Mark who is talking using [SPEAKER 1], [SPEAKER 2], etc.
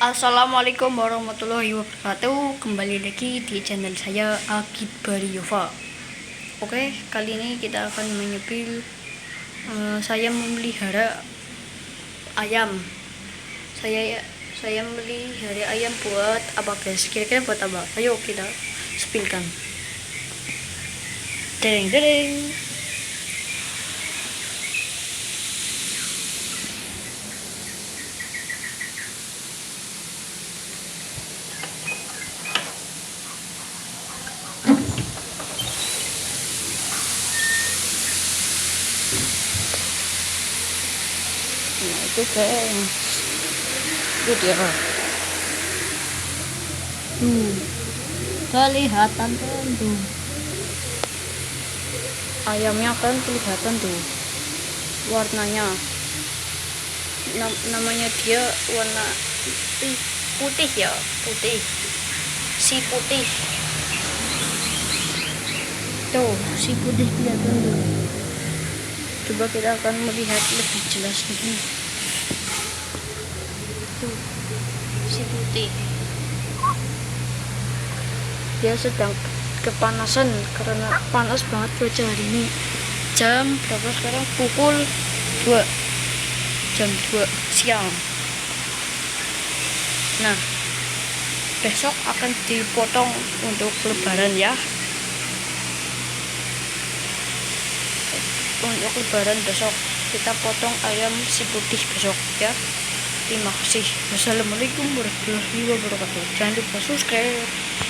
[SPEAKER 1] Assalamualaikum warahmatullahi wabarakatuh. Kembali lagi di channel saya Agit Bariyova. Oke, kali ini kita akan menyepil saya memelihara ayam. Saya memelihara ayam buat apa guys? Kira-kira buat apa? Ayo kita sepilkan. Dereng dereng. Nah itu guys, itu dia. Kelihatan kan tuh, ayamnya kan kelihatan tuh warnanya. Namanya dia warna putih ya, putih, si putih tuh, si putih kelihatan tuh. Coba kita akan melihat lebih jelas lagi. Tuh, si putih. Dia sedang kepanasan karena panas banget cuaca hari ini. Jam berapa sekarang? Pukul 2. Jam 2 siang. Nah, besok akan dipotong untuk lebaran ya. Untuk lebaran besok kita potong ayam si putih besok ya. Terima kasih. Wassalamualaikum warahmatullahi wabarakatuh. Jangan lupa subscribe.